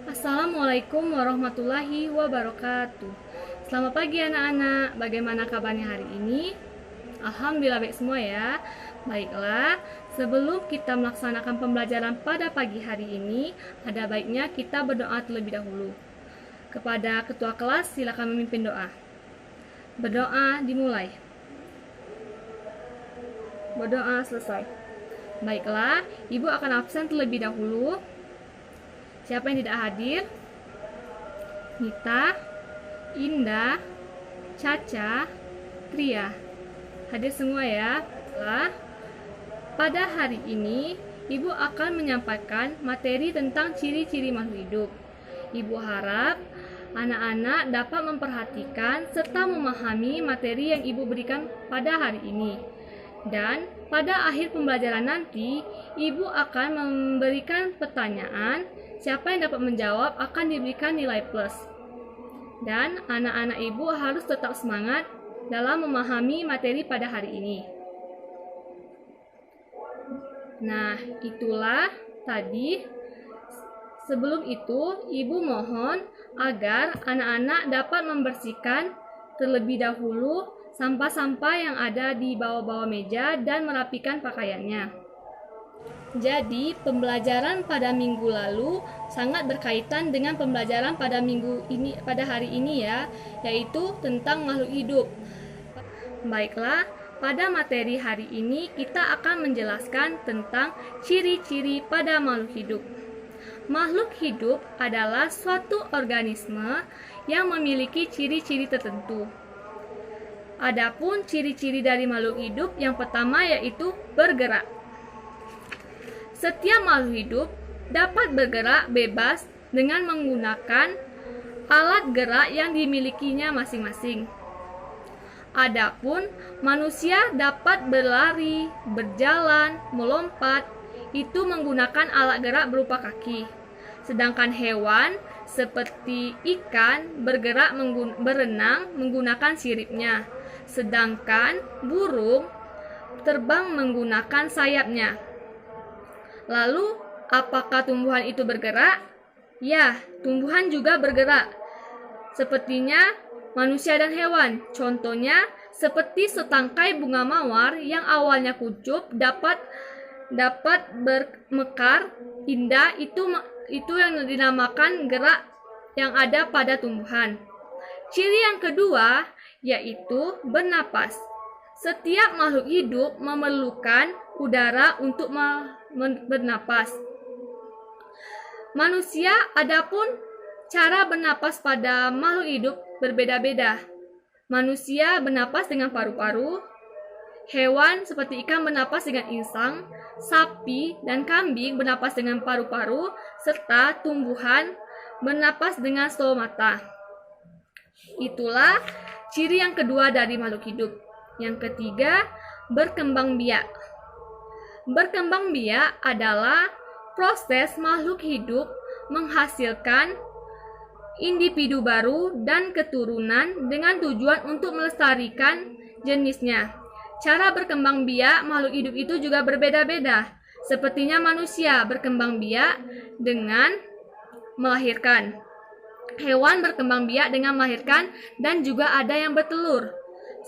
Assalamualaikum warahmatullahi wabarakatuh. Selamat pagi anak-anak, bagaimana kabarnya hari ini? Alhamdulillah baik semua ya. Baiklah, sebelum kita melaksanakan pembelajaran pada pagi hari ini, ada baiknya kita berdoa terlebih dahulu. Kepada ketua kelas, silakan memimpin doa. Berdoa dimulai. Berdoa selesai. Baiklah, Ibu akan absen terlebih dahulu. Siapa yang tidak hadir? Nita, Indah, Caca, Tria. Hadir semua ya. Pada hari ini, Ibu akan menyampaikan materi tentang ciri-ciri makhluk hidup. Ibu harap anak-anak dapat memperhatikan serta memahami materi yang Ibu berikan pada hari ini. Dan pada akhir pembelajaran nanti, Ibu akan memberikan pertanyaan. Siapa yang dapat menjawab akan diberikan nilai plus. Dan anak-anak Ibu harus tetap semangat dalam memahami materi pada hari ini. Nah, itulah tadi. Sebelum itu, Ibu mohon agar anak-anak dapat membersihkan terlebih dahulu sampah-sampah yang ada di bawah-bawah meja dan merapikan pakaiannya. Jadi, pembelajaran pada minggu lalu sangat berkaitan dengan pembelajaran pada hari ini ya, yaitu tentang makhluk hidup. Baiklah, pada materi hari ini kita akan menjelaskan tentang ciri-ciri pada makhluk hidup. Makhluk hidup adalah suatu organisme yang memiliki ciri-ciri tertentu. Adapun ciri-ciri dari makhluk hidup yang pertama yaitu bergerak. Setiap makhluk hidup dapat bergerak bebas dengan menggunakan alat gerak yang dimilikinya masing-masing. Adapun manusia dapat berlari, berjalan, melompat, itu menggunakan alat gerak berupa kaki. Sedangkan hewan seperti ikan bergerak berenang menggunakan siripnya. Sedangkan burung terbang menggunakan sayapnya. Lalu, apakah tumbuhan itu bergerak? Ya, tumbuhan juga bergerak. Sepertinya manusia dan hewan. Contohnya, seperti setangkai bunga mawar yang awalnya kuncup dapat bermekar indah, itu yang dinamakan gerak yang ada pada tumbuhan. Ciri yang kedua yaitu bernapas. Setiap makhluk hidup memerlukan udara untuk bernapas. Manusia, adapun cara bernapas pada makhluk hidup berbeda-beda. Manusia bernapas dengan paru-paru, hewan seperti ikan bernapas dengan insang, sapi dan kambing bernapas dengan paru-paru, serta tumbuhan bernapas dengan stomata. Itulah ciri yang kedua dari makhluk hidup. Yang ketiga, berkembang biak. Berkembang biak adalah proses makhluk hidup menghasilkan individu baru dan keturunan dengan tujuan untuk melestarikan jenisnya. Cara berkembang biak makhluk hidup itu juga berbeda-beda. Sepertinya manusia berkembang biak dengan melahirkan. Hewan berkembang biak dengan melahirkan dan juga ada yang bertelur.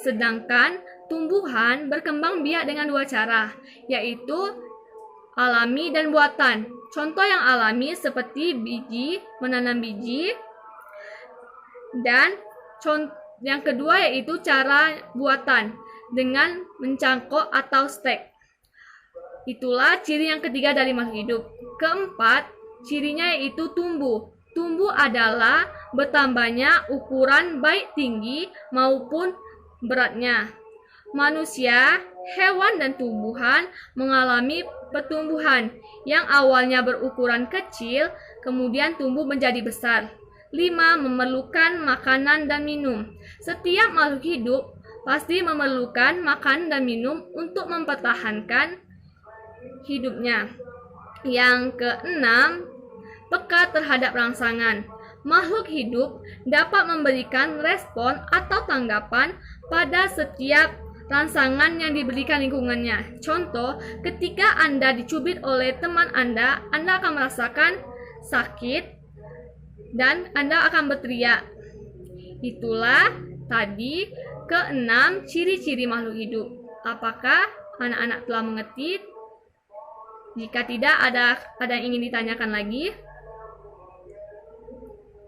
Sedangkan tumbuhan berkembang biak dengan dua cara, yaitu alami dan buatan. Contoh yang alami seperti menanam biji, dan yang kedua yaitu cara buatan dengan mencangkok atau stek. Itulah ciri yang ketiga dari makhluk hidup. Keempat, cirinya yaitu tumbuh. Tumbuh adalah bertambahnya ukuran baik tinggi maupun beratnya. Manusia, hewan, dan tumbuhan mengalami pertumbuhan yang awalnya berukuran kecil, kemudian tumbuh menjadi besar. 5. Memerlukan makanan dan minum. Setiap makhluk hidup pasti memerlukan makan dan minum untuk mempertahankan hidupnya. Yang keenam, peka terhadap rangsangan. Makhluk hidup dapat memberikan respon atau tanggapan pada setiap rangsangan yang diberikan lingkungannya. Contoh, ketika Anda dicubit oleh teman Anda akan merasakan sakit dan Anda akan berteriak. Itulah tadi keenam ciri-ciri makhluk hidup. Apakah anak-anak telah mengerti? Jika tidak, ada yang ingin ditanyakan lagi?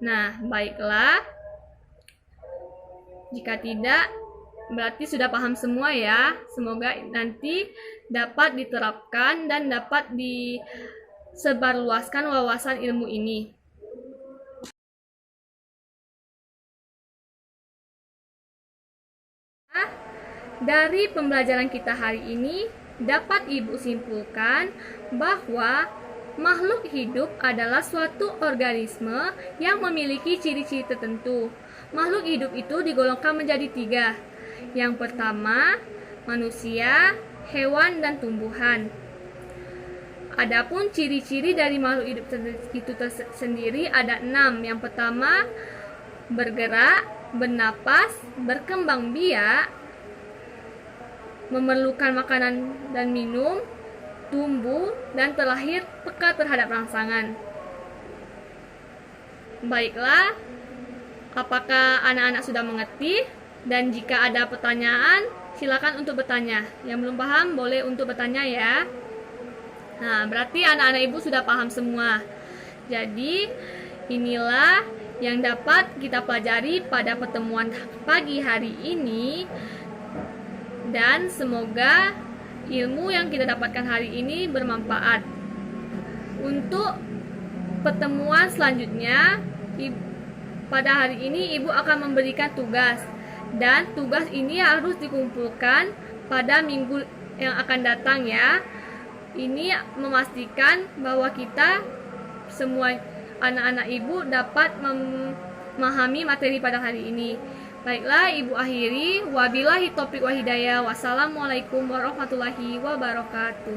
Nah, baiklah. Jika tidak, berarti sudah paham semua ya. Semoga nanti dapat diterapkan dan dapat disebarluaskan wawasan ilmu ini. Dari pembelajaran kita hari ini, dapat Ibu simpulkan bahwa makhluk hidup adalah suatu organisme yang memiliki ciri-ciri tertentu. Makhluk hidup itu digolongkan menjadi 3. Yang pertama, manusia, hewan, dan tumbuhan. Adapun ciri-ciri dari makhluk hidup itu sendiri ada 6. Yang pertama, bergerak, bernapas, berkembang biak, memerlukan makanan dan minum, tumbuh, dan terlahir peka terhadap rangsangan. Baiklah, apakah anak-anak sudah mengerti? Dan jika ada pertanyaan, silakan untuk bertanya. Yang belum paham boleh untuk bertanya ya. Nah, berarti anak-anak Ibu sudah paham semua. Jadi, inilah yang dapat kita pelajari pada pertemuan pagi hari ini. Dan semoga ilmu yang kita dapatkan hari ini bermanfaat. Untuk pertemuan selanjutnya, pada hari ini Ibu akan memberikan tugas. Dan tugas ini harus dikumpulkan pada minggu yang akan datang ya. Ini memastikan bahwa kita semua anak-anak Ibu dapat memahami materi pada hari ini. Baiklah, Ibu akhiri. Wabillahi taufiq wa hidayah. Wassalamualaikum warahmatullahi wabarakatuh.